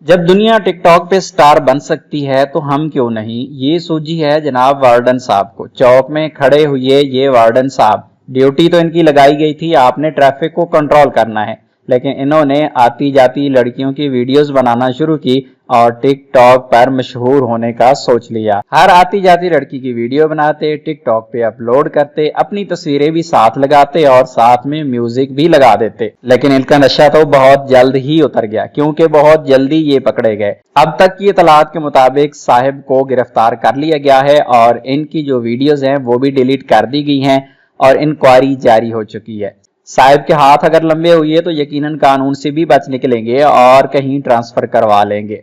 जब दुनिया टिकटॉक पे स्टार बन सकती है तो हम क्यों नहीं, ये सूझी है जनाब वार्डन साहब को। चौक में खड़े हुए ये वार्डन साहब, ड्यूटी तो इनकी लगाई गई थी, आपने ट्रैफिक को कंट्रोल करना है, लेकिन इन्होंने आती जाती लड़कियों की वीडियोस बनाना शुरू की और टिकटॉक पर मशहूर होने का सोच लिया। हर आती जाती लड़की की वीडियो बनाते, टिकटॉक पे अपलोड करते, अपनी तस्वीरें भी साथ लगाते और साथ में म्यूजिक भी लगा देते। लेकिन इनका नशा तो बहुत जल्द ही उतर गया, क्योंकि बहुत जल्दी ये पकड़े गए। अब तक की इतलात के मुताबिक साहिब को गिरफ्तार कर लिया गया है और इनकी जो वीडियोज हैं वो भी डिलीट कर दी गई हैं और इंक्वायरी जारी हो चुकी है। साहिब के हाथ अगर लंबे हुए तो यकीनन कानून से भी बच निकलेंगे और कहीं ट्रांसफर करवा लेंगे।